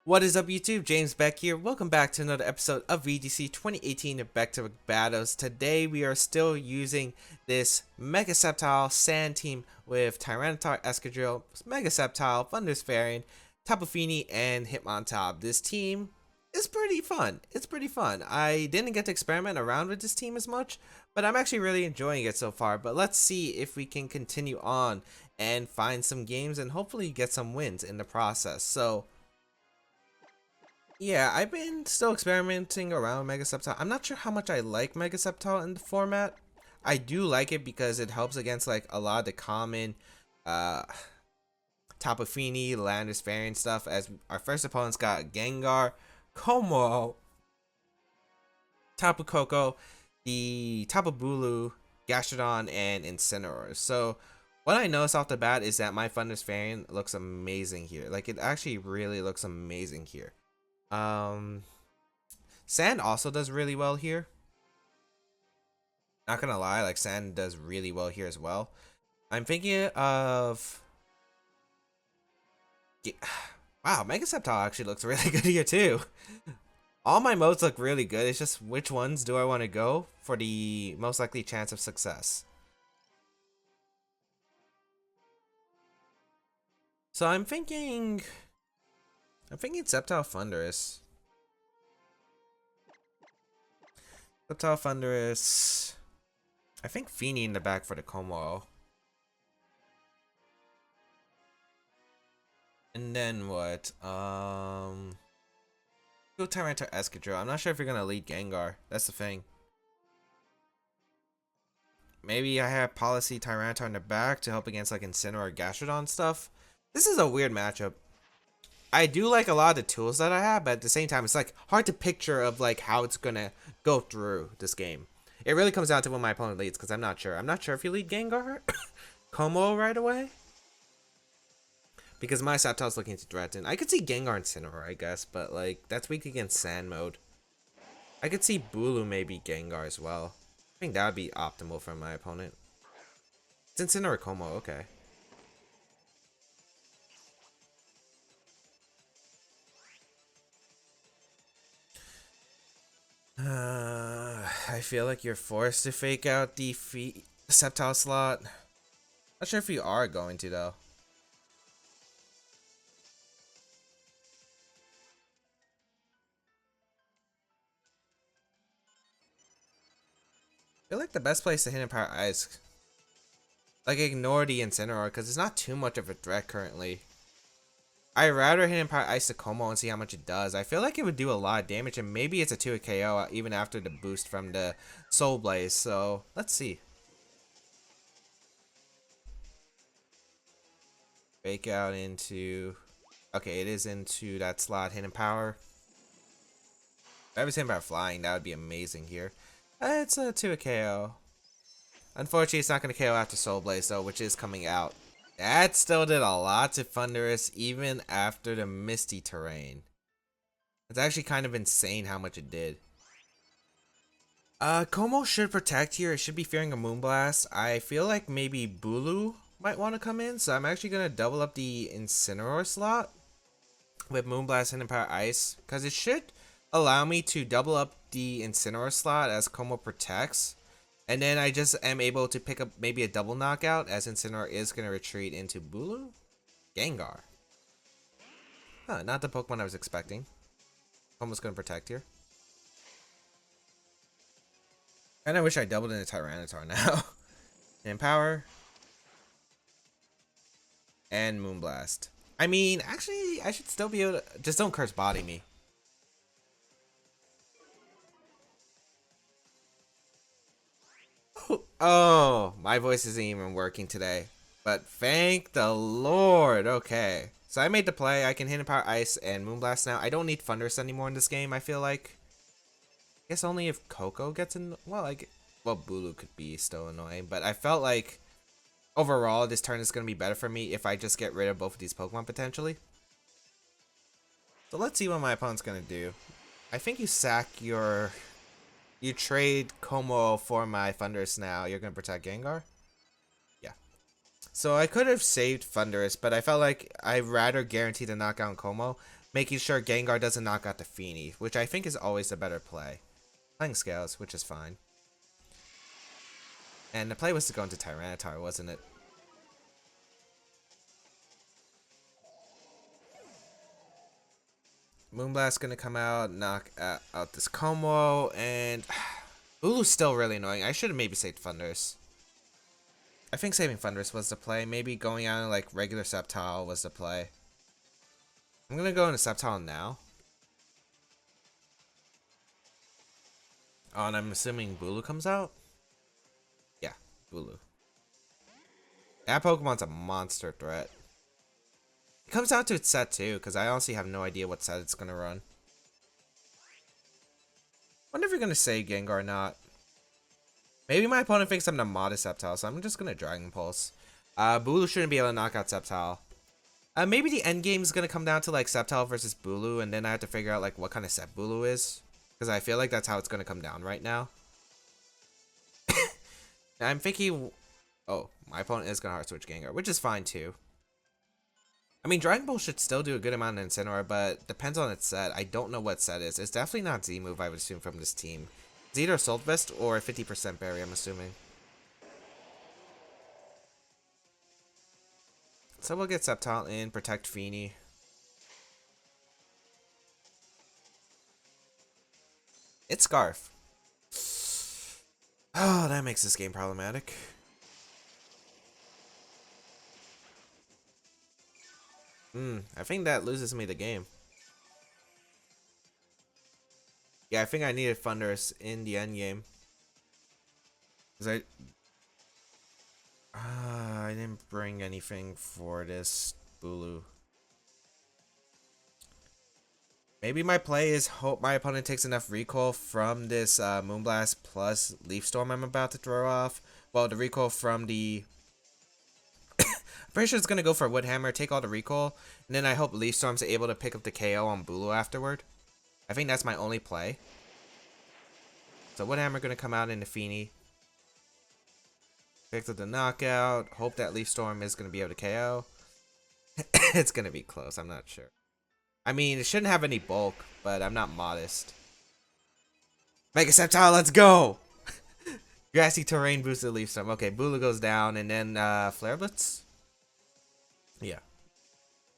What is up, YouTube? James Baek here. Welcome back to another episode of VGC 2018 Back to Battles. Today we are still using this Mega Sceptile Sand team with Tyranitar Escadrille, Mega Sceptile, Thunderous Fairy, Tapu Fini, and Hitmontop. This team is pretty fun. It's pretty fun. I didn't get to experiment around with this team as much, but I'm actually really enjoying it so far. But let's see if we can continue on and find some games and hopefully get some wins in the process. So yeah, I've been still experimenting around Mega Sceptile. I'm not sure how much I like Mega Sceptile in the format. I do like it because it helps against like a lot of the common Tapu Fini, Landis Fairy stuff, as our first opponent's got Gengar, Como, Tapu Koko, the Tapu Bulu, Gastrodon, and Incineroar. So what I noticed off the bat is that my Thunderous Fairy looks amazing here. Like, it actually really looks amazing here. Sand also does really well here. Not gonna lie, like, Sand does really well here as well. I'm thinking of wow, Mega Sceptile actually looks really good here too. All my modes look really good. It's just which ones do I want to go for the most likely chance of success. So I'm thinking Sceptile Thunderous. Sceptile Thunderous. I think Fini in the back for the Como. And then what? Go Tyranitar Escadrille. I'm not sure if you're gonna lead Gengar. That's the thing. Maybe I have Policy Tyranitar in the back to help against like Incineroar or Gastrodon stuff. This is a weird matchup. I do like a lot of the tools that I have, but at the same time, it's like hard to picture of like how it's gonna go through this game. It really comes down to when my opponent leads, because I'm not sure. I'm not sure if you lead Gengar, Como right away, because my Sceptile's looking to threaten. I could see Gengar and Incineroar, I guess, but like that's weak against Sand mode. I could see Bulu maybe Gengar as well. I think that would be optimal for my opponent. It's Incineroar Como, okay. I feel like you're forced to fake out the Sceptile slot. Not sure if you are going to though. I feel like the best place to hit Power Ice, like, ignore the Incineroar because it's not too much of a threat currently. I'd rather hit Power Ice to Como and see how much it does. I feel like it would do a lot of damage, and maybe it's a 2 KO even after the boost from the Soul Blaze. So let's see. Fake out into, okay, it is into that slot. Hidden Power. If I was hitting by flying, that would be amazing here. It's a 2 KO. Unfortunately, it's not going to KO after Soul Blaze though, which is coming out. That still did a lot to Thunderous even after the Misty Terrain. It's actually kind of insane how much it did. Como should protect here. It should be fearing a Moonblast. I feel like maybe Bulu might want to come in, so I'm actually going to double up the Incineroar slot with Moonblast and Power Ice, because it should allow me to double up the Incineroar slot as Como protects. And then I just am able to pick up maybe a double knockout, as Incineroar is going to retreat into Bulu? Gengar. Huh, not the Pokemon I was expecting. Almost going to protect here. And I wish I doubled into Tyranitar now. Empower. And Moonblast. I mean, actually, I should still be able to... Just don't Curse Body me. Oh, my voice isn't even working today. But thank the Lord. Okay. So I made the play. I can hit Power Ice and Moonblast now. I don't need Thunderous anymore in this game, I feel like. I guess only if Coco gets in. Well, Bulu could be still annoying. But I felt like overall this turn is going to be better for me if I just get rid of both of these Pokemon potentially. So let's see what my opponent's going to do. I think you sack your... You trade Como for my Thunderous now. You're going to protect Gengar? Yeah. So I could have saved Thunderous, but I felt like I'd rather guarantee the knockout on Como making sure Gengar doesn't knock out the Feeny, which I think is always a better play. Playing Scales, which is fine. And the play was to go into Tyranitar, wasn't it? Moonblast's gonna come out, knock out this Como, and Ulu's still really annoying. I should have maybe saved Thundurus. I think saving Thundurus was the play. Maybe going out like regular Sceptile was the play. I'm gonna go into Sceptile now. Oh, and I'm assuming Bulu comes out? Yeah, Bulu. That Pokemon's a monster threat. It comes down to its set too, because I honestly have no idea what set it's gonna run. Wonder if you're gonna save Gengar or not. Maybe my opponent thinks I'm the modest Sceptile, so I'm just gonna Dragon Pulse. Bulu shouldn't be able to knock out Sceptile. Maybe the end game is gonna come down to like Sceptile versus Bulu, and then I have to figure out like what kind of set Bulu is, because I feel like that's how it's gonna come down right now. I'm thinking, oh, my opponent is gonna hard switch Gengar, which is fine too. I mean, Dragon Ball should still do a good amount in Incineroar, but depends on its set. I don't know what set it is. It's definitely not Z-move, I would assume, from this team. It's either Assault Vest or 50% Berry, I'm assuming. So we'll get Sceptile in, protect Feeny. It's Scarf. Oh, that makes this game problematic. I think that loses me the game. Yeah, I think I needed Thundurus in the end game. Cause I didn't bring anything for this Bulu. Maybe my play is hope my opponent takes enough recoil from this Moonblast plus Leaf Storm I'm about to throw off. Well, the recoil from the... I'm pretty sure it's going to go for Wood Hammer, take all the recoil, and then I hope Leaf Storm's able to pick up the KO on Bulu afterward. I think that's my only play. So Wood Hammer going to come out into Feeny. Picks up the knockout. Hope that Leaf Storm is going to be able to KO. It's going to be close, I'm not sure. I mean, it shouldn't have any bulk, but I'm not modest. Mega Sceptile, let's go! Grassy Terrain boosted Leaf Storm. Okay, Bulu goes down, and then Flare Blitz? Yeah.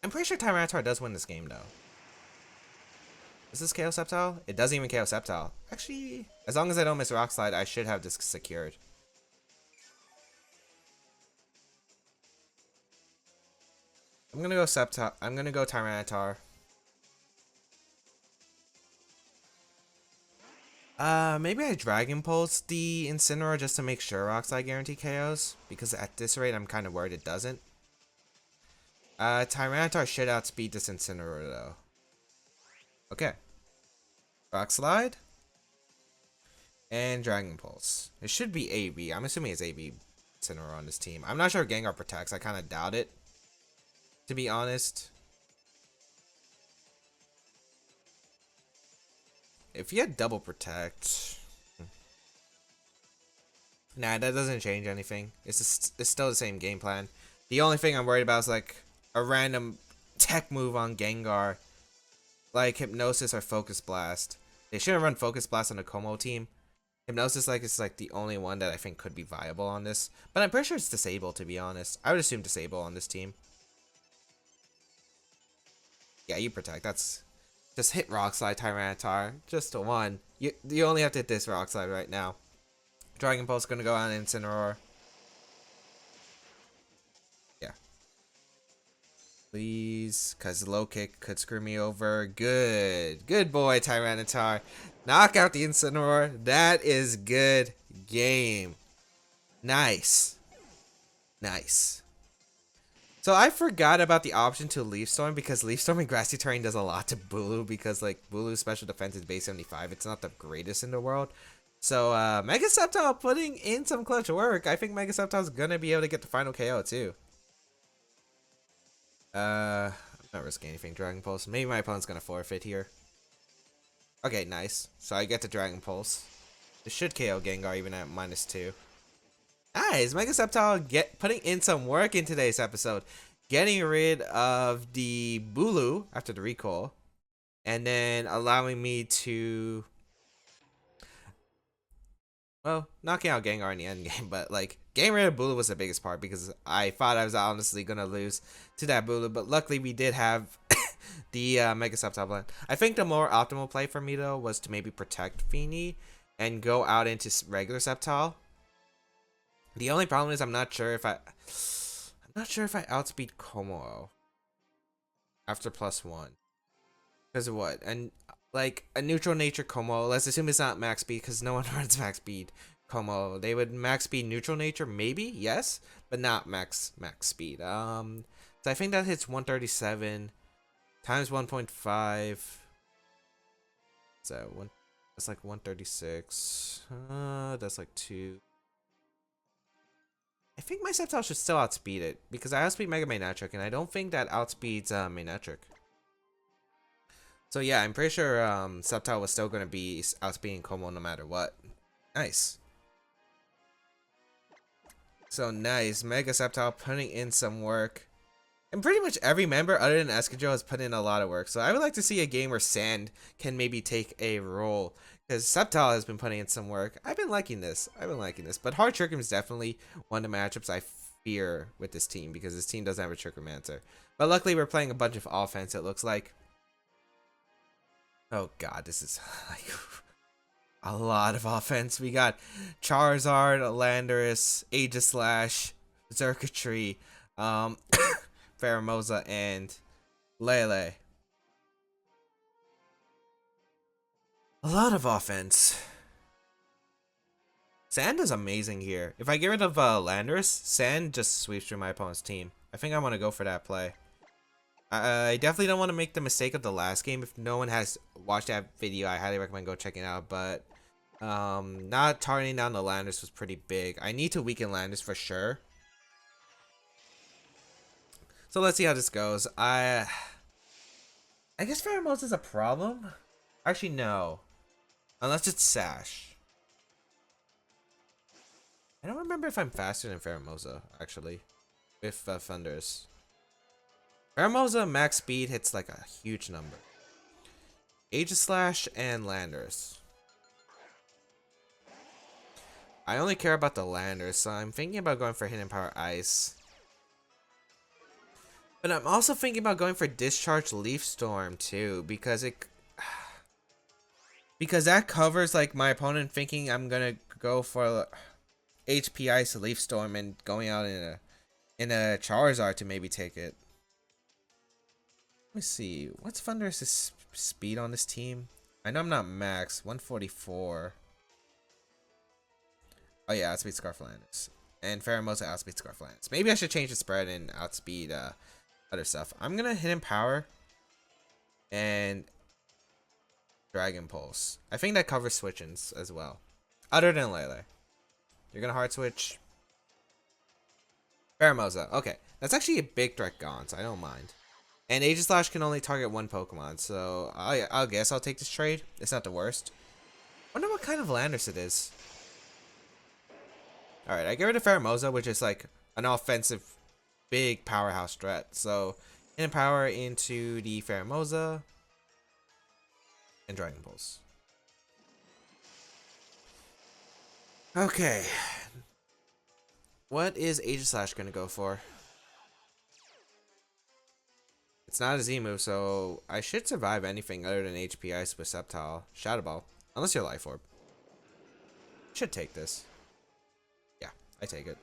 I'm pretty sure Tyranitar does win this game, though. Is this KO Sceptile? It doesn't even KO Sceptile. Actually, as long as I don't miss Rock Slide, I should have this secured. I'm gonna go Sceptile. I'm gonna go Tyranitar. Maybe I Dragon Pulse the Incineroar just to make sure Rock Slide guarantee KOs, because at this rate I'm kind of worried it doesn't. Tyranitar should outspeed this Incineroar though. Okay. Rock Slide. And Dragon Pulse. It should be AB. I'm assuming it's AB Incineroar on this team. I'm not sure if Gengar protects. I kind of doubt it, to be honest. If you had double protect... Nah, that doesn't change anything. It's still the same game plan. The only thing I'm worried about is like a random tech move on Gengar, like Hypnosis or Focus Blast. They shouldn't run Focus Blast on the Como team. Hypnosis is like the only one that I think could be viable on this, but I'm pretty sure it's Disable, to be honest. I would assume Disable on this team. Yeah, you protect. That's just hit Rock Slide, Tyranitar. Just a one. You only have to hit this Rock Slide right now. Dragon Pulse gonna go on Incineroar. Yeah. Please, cause low kick could screw me over. Good. Good boy, Tyranitar. Knock out the Incineroar. That is good game. Nice. Nice. So I forgot about the option to Leaf Storm, because Leaf Storm and Grassy Terrain does a lot to Bulu, because like Bulu's special defense is base 75. It's not the greatest in the world. So Mega Sceptile putting in some clutch work. I think Mega Sceptile's gonna be able to get the final KO too. I'm not risking anything. Dragon Pulse. Maybe my opponent's gonna forfeit here. Okay, nice. So I get the Dragon Pulse. This should KO Gengar even at -2. Nice, Mega Sceptile putting in some work in today's episode. Getting rid of the Bulu after the recall. and then allowing me to, well, knocking out Gengar in the end game, but like getting rid of Bulu was the biggest part because I thought I was honestly gonna lose to that Bulu, but luckily we did have the Mega Sceptile blend. I think the more optimal play for me though was to maybe protect Feeny and go out into regular Sceptile. The only problem is I'm not sure if I outspeed Como after +1 because of what, and like a neutral nature Como. Let's assume it's not max speed because no one runs max speed Como. They would max speed neutral nature, maybe, yes, but not max speed. So I think that hits 137 times 1.5. So that's like 136. That's like 2. I think my Sceptile should still outspeed it because I outspeed Mega Manectric, and I don't think that outspeeds Manectric. So yeah, I'm pretty sure Sceptile was still going to be outspeeding Como no matter what. Nice. So nice. Mega Sceptile putting in some work. And pretty much every member other than Escadrille has put in a lot of work. So I would like to see a game where Sand can maybe take a role. Because Sceptile has been putting in some work. I've been liking this. But Hard Trick Room is definitely one of the matchups I fear with this team. Because this team doesn't have a Trick Room answer. But luckily we're playing a bunch of offense, it looks like. Oh god, this is like a lot of offense. We got Charizard, Landorus, Aegislash, Xurkitree, Pheromosa, and Lele. A lot of offense. Sand is amazing here. If I get rid of Landorus, Sand just sweeps through my opponent's team. I think I want to go for that play. I definitely don't want to make the mistake of the last game. If no one has watched that video, I highly recommend go checking it out. But not targeting down the Landorus was pretty big. I need to weaken Landorus for sure. So let's see how this goes. I guess Pheromosa is a problem. Actually, no. Unless it's Sash. I don't remember if I'm faster than Pheromosa, actually. With Thunders. Pheromosa max speed hits like a huge number. Aegislash and Landorus. I only care about the Landorus, so I'm thinking about going for Hidden Power Ice. But I'm also thinking about going for Discharge Leaf Storm too, because that covers like my opponent thinking I'm gonna go for HP Ice Leaf Storm and going out in a Charizard to maybe take it. Let me see. What's Thunderous' speed on this team? I know I'm not max. 144. Oh yeah, outspeed Scarflanders. And Pheromosa outspeed Scarflanders. Maybe I should change the spread and outspeed other stuff. I'm gonna Hidden Power and Dragon Pulse. I think that covers switch-ins as well. Other than Lele. You're gonna hard switch. Pheromosa. Okay. That's actually a big threat gone, so I don't mind. And Aegislash can only target one Pokemon, so I'll guess I'll take this trade. It's not the worst. Wonder what kind of Landorus it is. Alright, I get rid of Pheromosa, which is like an offensive big powerhouse threat. So, Hidden Power into the Pheromosa and Dragon Pulse. Okay. What is Aegislash gonna go for? It's not a Z move, so I should survive anything other than HP Ice with Sceptile. Shadow Ball. Unless you're Life Orb. Should take this. Yeah, I take it.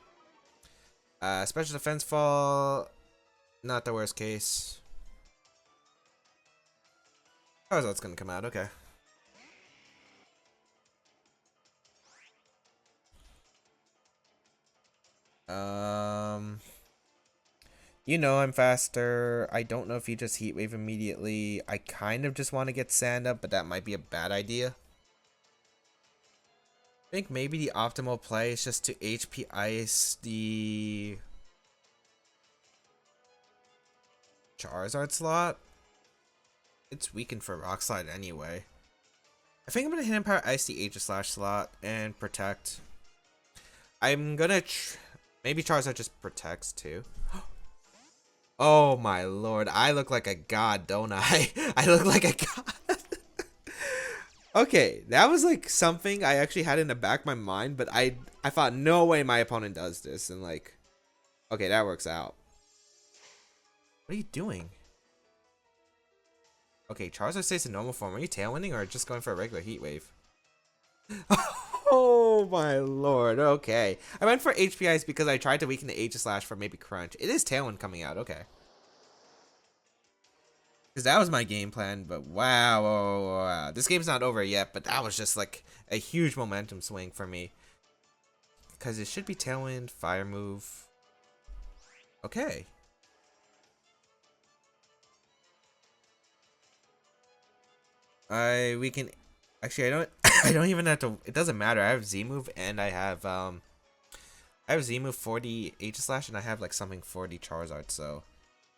Special Defense Fall. Not the worst case. Oh, that's gonna come out. Okay. You know I'm faster. I don't know if you just Heat Wave immediately. I kind of just want to get Sand up, but that might be a bad idea. I think maybe the optimal play is just to HP Ice the Charizard slot. It's weakened for Rock Slide anyway. I think I'm going to Hidden Power Ice the Aegislash slot and Protect. I'm going to... maybe Charizard just protects too. Oh my lord, I look like a god, don't I? I look like a god. Okay, that was like something I actually had in the back of my mind, but I thought no way my opponent does this, and like, okay, that works out. What are you doing? Okay, Charizard stays in normal form. Are you tailwinding or just going for a regular heat wave? Oh my lord, okay. I went for HP Ice because I tried to weaken the Aegislash for maybe Crunch. It is Tailwind coming out, okay. Because that was my game plan, but wow, wow. This game's not over yet, but that was just like a huge momentum swing for me. Because it should be Tailwind, Fire move. Okay. We can actually I don't I don't even have to, it doesn't matter. I have Z move and I have Z move 40 Aegislash and I have like something 40 Charizard, so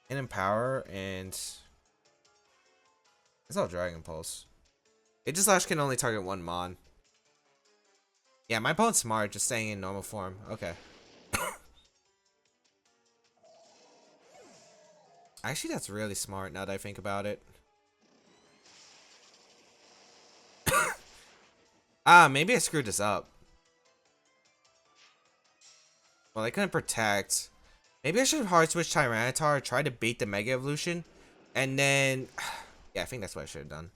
and Empower and it's all Dragon Pulse. Aegislash can only target one Mon. Yeah, my opponent's smart, just staying in normal form. Okay. Actually, that's really smart now that I think about it. Ah, maybe I screwed this up. Well, I couldn't protect. Maybe I should have hard switch Tyranitar, try to bait the Mega Evolution, and then... Yeah, I think that's what I should have done.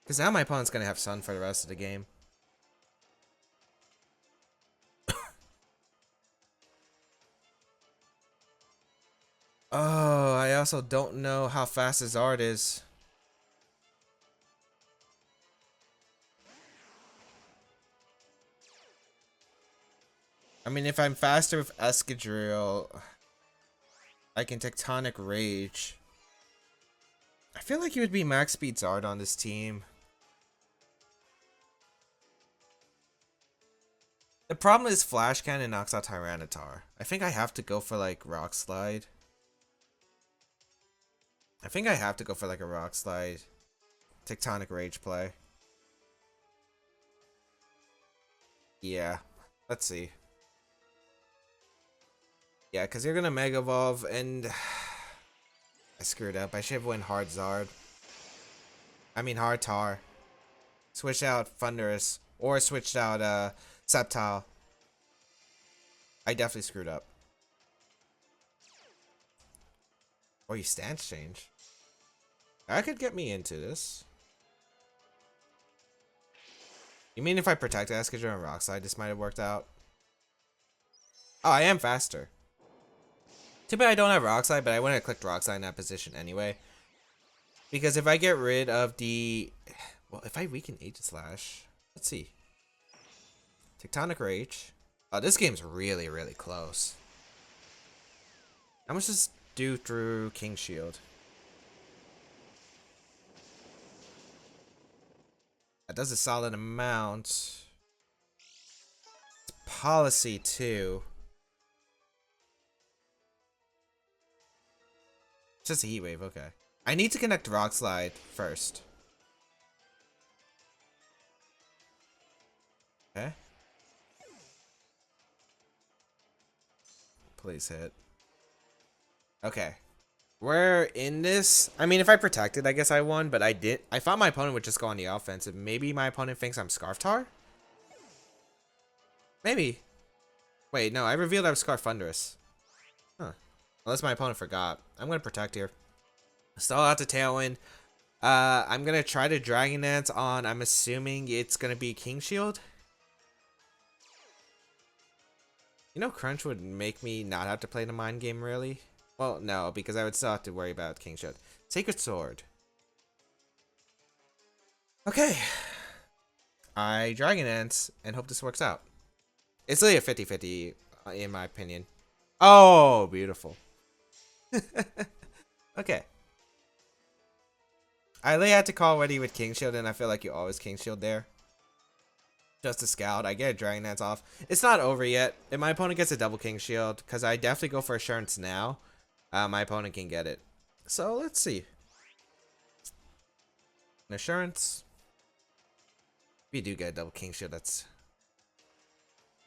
Because now my opponent's going to have Sun for the rest of the game. Oh, I also don't know how fast his art is. I mean, if I'm faster with Escadrille, I can Tectonic Rage. I feel like he would be max speed Zard on this team. The problem is Flash Cannon knocks out Tyranitar. I think I have to go for like Rock Slide. I think I have to go for like a Rock Slide. Tectonic Rage play. Yeah. Let's see. Yeah, because you're going to Mega Evolve and... I screwed up. I should have went Hard Zard. I mean Hard Tar. Switch out Thunderous. Or switched out Sceptile. I definitely screwed up. Or you stance change. That could get me into this. You mean if I protect Escadrille and Rock Slide, this might have worked out? Oh, I am faster. Too bad I don't have Rock Slide, but I wouldn't have clicked Rock Slide in that position anyway. Because if I get rid of the... Well, if I weaken Aegislash... Let's see. Tectonic Rage. Oh, this game's really, really close. How much does do through King Shield? That does a solid amount. It's policy too. It's just a heat wave, okay. I need to connect Rock Slide first. Okay. Please hit. Okay. We're in this. I mean, if I protected, I guess I won, but I did. I thought my opponent would just go on the offensive. Maybe my opponent thinks I'm Scarf Tar? Maybe. Wait, no, I revealed I was Scarf Thunderous. Huh. Unless my opponent forgot. I'm going to protect here. Still out to Tailwind. I'm going to try to Dragon Dance on, I'm assuming it's going to be King Shield. You know, Crunch would make me not have to play the mind game, really? Well, no, because I would still have to worry about King Shield. Sacred Sword. Okay. I Dragon Dance and hope this works out. It's really a 50-50, in my opinion. Oh, beautiful. Okay. I lay out to call ready with King Shield, and I feel like you always King Shield there. Just a Scout. I get a Dragon Dance off. It's not over yet. If my opponent gets a double King Shield, because I definitely go for Assurance now, my opponent can get it. So, let's see. An Assurance. If you do get a double King Shield, that's...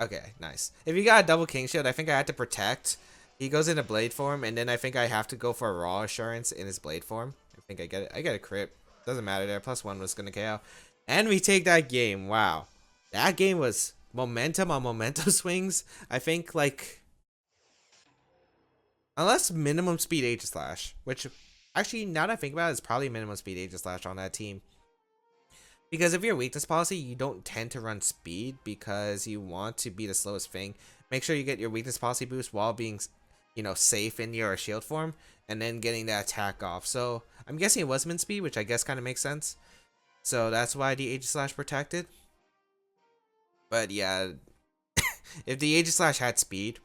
Okay, nice. If you got a double King Shield, I think I had to protect He goes into blade form, and then I think I have to go for a raw assurance in his blade form. I think I get it. I get a crit. Doesn't matter there. +1 was gonna KO. And we take that game. Wow. That game was momentum on momentum swings. I think like unless minimum speed Aegislash, which actually now that I think about it, it's probably minimum speed Aegislash on that team. Because if your weakness policy, you don't tend to run speed because you want to be the slowest thing. Make sure you get your weakness policy boost while being, you know, safe in your shield form and then getting that attack off. So I'm guessing it was min speed, which I guess kind of makes sense. So that's why the Aegislash protected. But yeah, if the Aegislash had speed,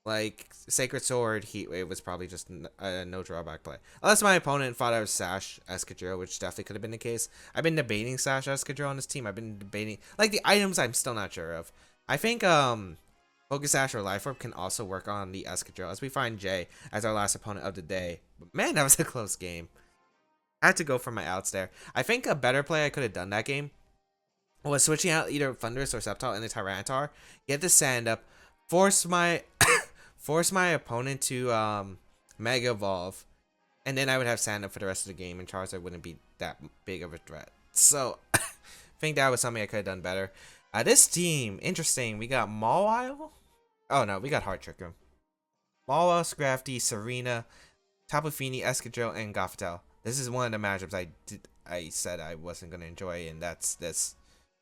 like Sacred Sword, Heatwave was probably just a no drawback play. Unless my opponent thought I was Sash Escadrille, which definitely could have been the case. I've been debating Sash Escadrille on this team. I've been debating like the items I'm still not sure of. I think Focus Sash or Life Orb can also work on the Escadrille as we find Jay as our last opponent of the day. But man, that was a close game. I had to go for my outs there. I think a better play I could have done that game was switching out either Thundurus or Sceptile in the Tyranitar, get the sand up, force my opponent to Mega Evolve, and then I would have sand up for the rest of the game, and Charizard wouldn't be that big of a threat. So I think that was something I could have done better. This team, interesting. We got Mawile. Oh no, we got Heart Trick Room. Mawile, Scrafty, Serena, Tapu Fini, Escadrille, and Gothitelle. This is one of the matchups I said I wasn't gonna enjoy, and that's this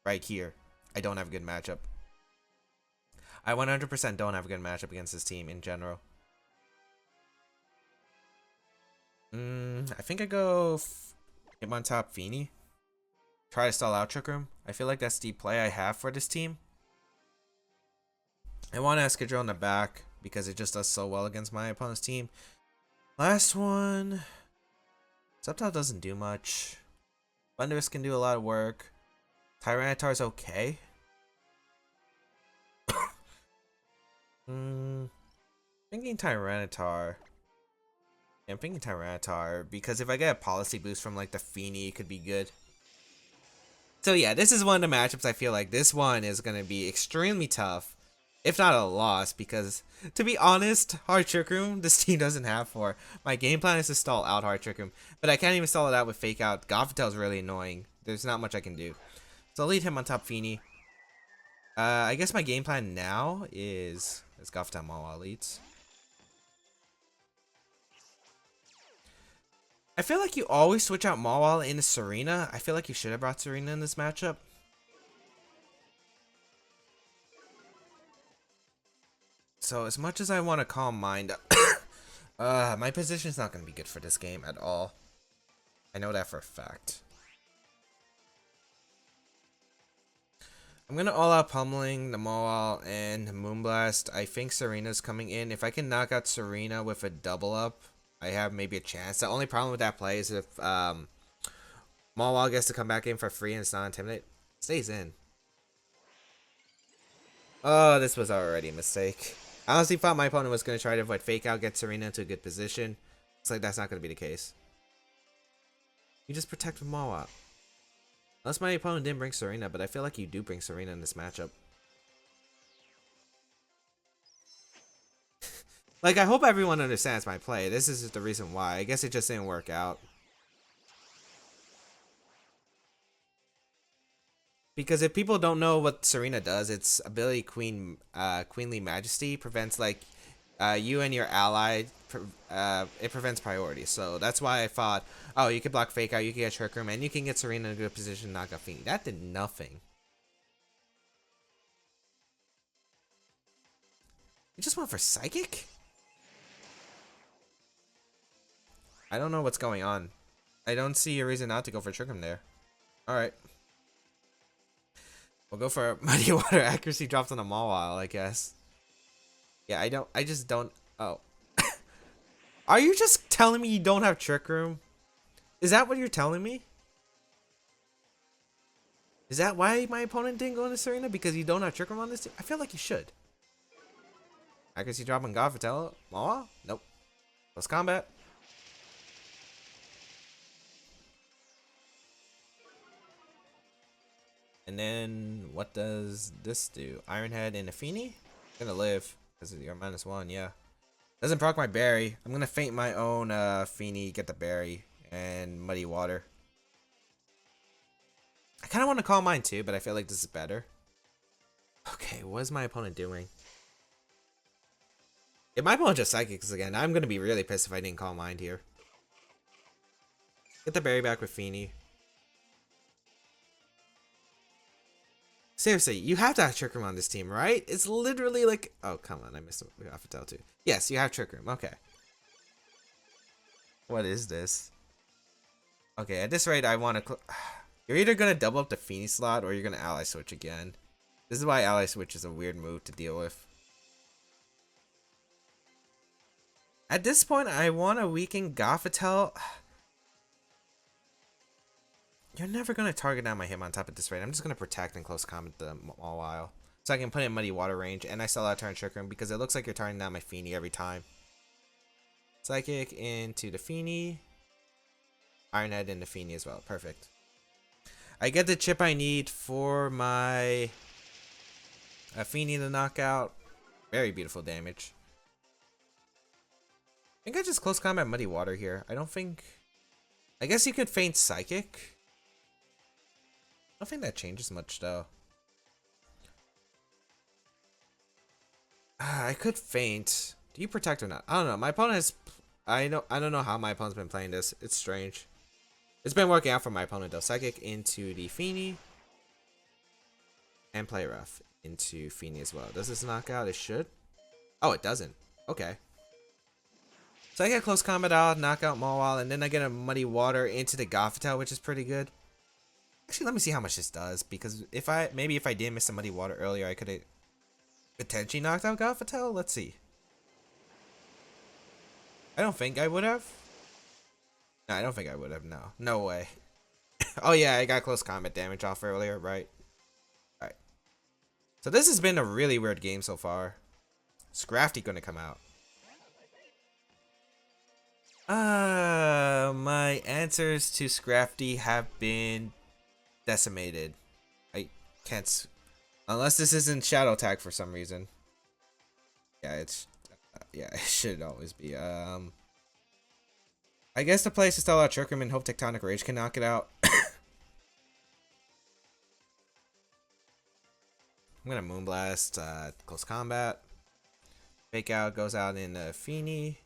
right here. I don't have a good matchup. I 100% don't have a good matchup against this team in general. I think I go Hitmontop Fini. Try to stall out Trick Room. I feel like that's the play I have for this team. I want Escadrille in the back because it just does so well against my opponent's team. Last one. Sceptile doesn't do much. Thundurus can do a lot of work. Tyranitar's okay. Thinking Tyranitar. Yeah, I'm thinking Tyranitar because if I get a policy boost from like the Fini, it could be good. So yeah, this is one of the matchups I feel like this one is going to be extremely tough, if not a loss, because to be honest, Hard Trick Room, this team doesn't have for. My game plan is to stall out Hard Trick Room, but I can't even stall it out with Fake Out. Gothitelle is really annoying. There's not much I can do. So I'll lead him on top Fini. I guess my game plan now is Gothitelle Mawile leads. I feel like you always switch out Mawile into Serena. I feel like you should have brought Serena in this matchup. So as much as I want to calm mind, my position's not going to be good for this game at all. I know that for a fact. I'm going to all-out pummeling the Mawile and Moonblast. I think Serena's coming in. If I can knock out Serena with a double up, I have maybe a chance. The only problem with that play is if Mawile gets to come back in for free and it's not Intimidate. Stays in. Oh, this was already a mistake. I honestly thought my opponent was going to try to avoid Fake Out, get Serena into a good position. It's like that's not going to be the case. You just protect with Mawile. Unless my opponent didn't bring Serena, but I feel like you do bring Serena in this matchup. Like, I hope everyone understands my play. This is the reason why. I guess it just didn't work out. Because if people don't know what Serena does, its ability Queenly Majesty prevents, like, you and your ally, it prevents priority. So that's why I thought, oh, you can block Fake Out, you can get Trick Room, and you can get Serena in a good position to knock out Fini. That did nothing. You just went for Psychic? I don't know what's going on. I don't see a reason not to go for Trick Room there. Alright. We'll go for Mighty Water. Accuracy drops on a Mawile, I guess. Yeah, I just don't. Oh. Are you just telling me you don't have Trick Room? Is that what you're telling me? Is that why my opponent didn't go into Serena? Because you don't have Trick Room on this team? I feel like you should. Accuracy drop on Gothitelle. Mawile? Nope. Close combat. And then what does this do? Iron Head and a Fini? Gonna live. Because you're -1, yeah. Doesn't proc my berry. I'm gonna feint my own Feeny, get the berry, and Muddy Water. I kind of want to call mine too, but I feel like this is better. Okay, what is my opponent doing? If my opponent just Psychics again, I'm gonna be really pissed if I didn't call mine here. Get the berry back with Feeny. Seriously, you have to have Trick Room on this team, right? It's literally like... Oh, come on. I missed Alphatel too. Yes, you have Trick Room. Okay. What is this? Okay, at this rate, I want to... You're either going to double up the Feeny slot or you're going to Ally Switch again. This is why Ally Switch is a weird move to deal with. At this point, I want to weaken Gothitelle. You're never going to target down my Hitmontop at this rate. I'm just going to protect and close combat them all while. So I can put in Muddy Water range. And I still have turn Trick Room because it looks like you're targeting down my Feeny every time. Psychic into the Feeny. Iron Head into Feeny as well. Perfect. I get the chip I need for my Feeny to knock out. Very beautiful damage. I think I just close combat Muddy Water here. I don't think... I guess you could feint Psychic. I don't think that changes much though. I could feint. Do you protect or not? I don't know. My opponent has... I don't know how my opponent's been playing this. It's strange. It's been working out for my opponent though. Psychic into the Feeny. And play rough into Feeny as well. Does this knock out? It should. Oh, it doesn't. Okay. So I get close combat out, knock out Mawile, and then I get a Muddy Water into the Gothitelle, which is pretty good. Actually, let me see how much this does, because if I did miss the Muddy Water earlier, I could have potentially knocked out Gothitelle. Let's see. I don't think I would have. No, I don't think I would have. No, no way. Oh yeah, I got close combat damage off earlier, right? All right. So this has been a really weird game so far. Scrafty gonna come out. My answers to Scrafty have been decimated. I can't, unless this isn't Shadow Tag for some reason. Yeah, it's, yeah, it should always be. I guess the place to stall out Trick Room and hope Tectonic Rage can knock it out. I'm gonna Moonblast, close combat. Fake Out goes out in Feeny.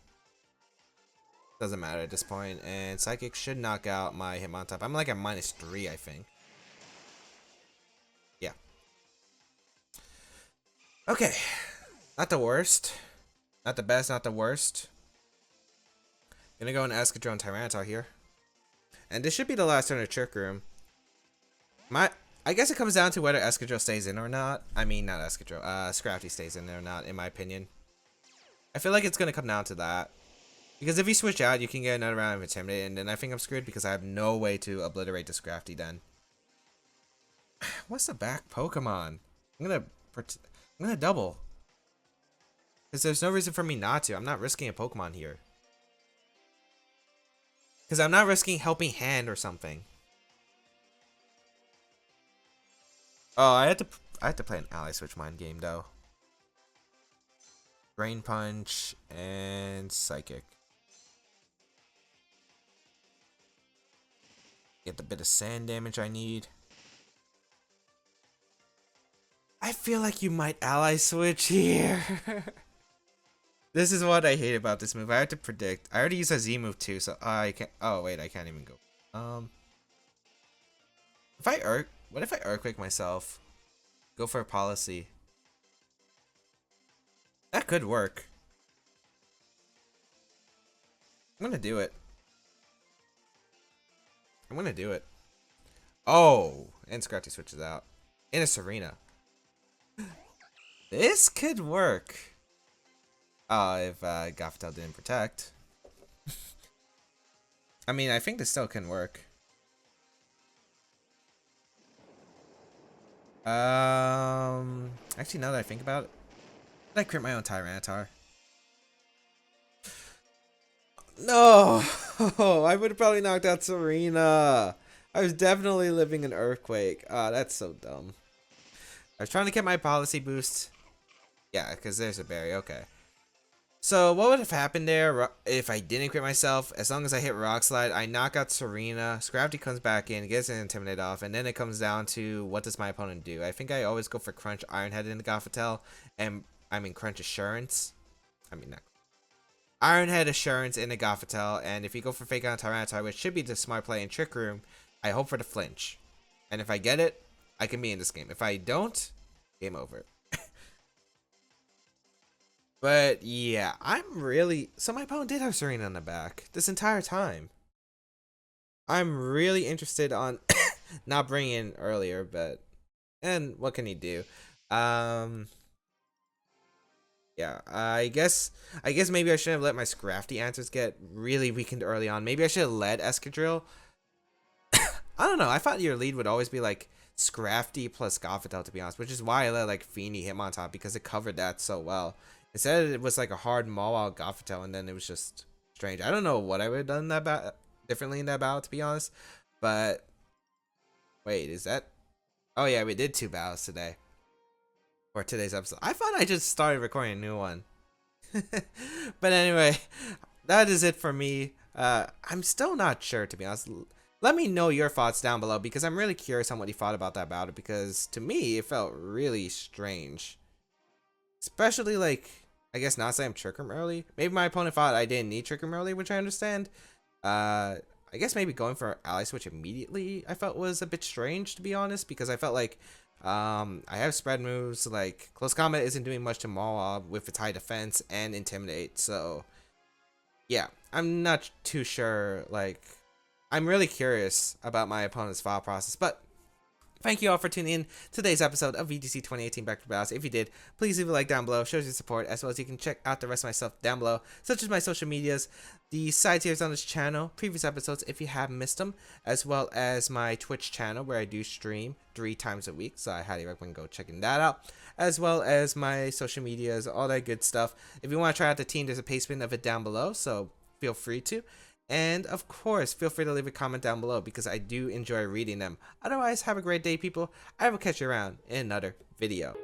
Doesn't matter at this point, and Psychic should knock out my Hitmontop. I'm like at -3, I think. Yeah. Okay. Not the worst. Not the best, not the worst. Gonna go in Escadrone Tyranitar here. And this should be the last turn of Trick Room. I guess it comes down to whether Escadrille stays in or not. I mean, not Escadrille. Scrafty stays in there or not, in my opinion. I feel like it's gonna come down to that. Because if you switch out, you can get another round of Intimidate, and then I think I'm screwed because I have no way to obliterate the Scrafty then. What's the back Pokemon? I'm gonna double. Because there's no reason for me not to. I'm not risking a Pokemon here. Because I'm not risking Helping Hand or something. Oh, I had to play an Ally Switch Mind game though. Drain Punch and Psychic. Get the bit of sand damage I need. I feel like you might Ally Switch here. This is what I hate about this move. I have to predict. I already used a Z move too, so I can't. Oh wait, I can't even go. What if I Earthquake myself? Go for a policy. That could work. I'm gonna do it. I'm gonna do it. Oh, and Scrafty switches out. In a Serena. This could work. If Gothitelle didn't protect. I mean, I think this still can work. Actually, now that I think about it, did I crit my own Tyranitar? No, I would have probably knocked out Serena. I was definitely living in Earthquake. Ah, that's so dumb. I was trying to get my policy boost. Yeah, because there's a berry. Okay. So what would have happened there if I didn't crit myself? As long as I hit Rock Slide, I knock out Serena, Scrafty comes back in, gets an Intimidate off, and then it comes down to what does my opponent do? I think I always go for Crunch Iron Head into Gothitelle, and Crunch Assurance. Not Iron Head Assurance into Gothitelle, and if you go for Fake on Tyranitar, which should be the smart play in Trick Room, I hope for the flinch. And if I get it, I can be in this game. If I don't, game over. But yeah, so my opponent did have Serena on the back this entire time. I'm really interested on not bringing in earlier, and what can he do? Yeah, I guess maybe I shouldn't have let my Scrafty answers get really weakened early on. Maybe I should have led Escadrille. I don't know. I thought your lead would always be like Scrafty plus Gothitelle, to be honest, which is why I let like Feeny Hitmontop, because it covered that so well. Instead, it was like a hard Mawile Gothitelle, and then it was just strange. I don't know what I would have done differently in that battle, to be honest. But wait, is that? Oh yeah, we did 2 battles today for today's episode. I thought I just started recording a new one. But anyway, that is it for me. I'm still not sure, to be honest. Let me know your thoughts down below, because I'm really curious on what you thought about that battle, because to me it felt really strange. Especially, like, I guess not saying Trick Room early. Maybe my opponent thought I didn't need Trick Room early, which I understand. I guess maybe going for Ally Switch immediately I felt was a bit strange, to be honest, because I felt like I have spread moves, like Close Combat isn't doing much to Mawile with its high defense and Intimidate, so yeah, I'm not too sure. Like, I'm really curious about my opponent's thought process, but thank you all for tuning in to today's episode of VGC 2018 Back to Battles. If you did, please leave a like down below, shows your support, as well as you can check out the rest of my stuff down below, such as my social medias, the side tiers on this channel, previous episodes if you have missed them, as well as my Twitch channel where I do stream 3 times a week, so I highly recommend go checking that out, as well as my social medias, all that good stuff. If you want to try out the team, there's a paste bin of it down below, so feel free to. And of course, feel free to leave a comment down below, because I do enjoy reading them. Otherwise, have a great day, people. I will catch you around in another video.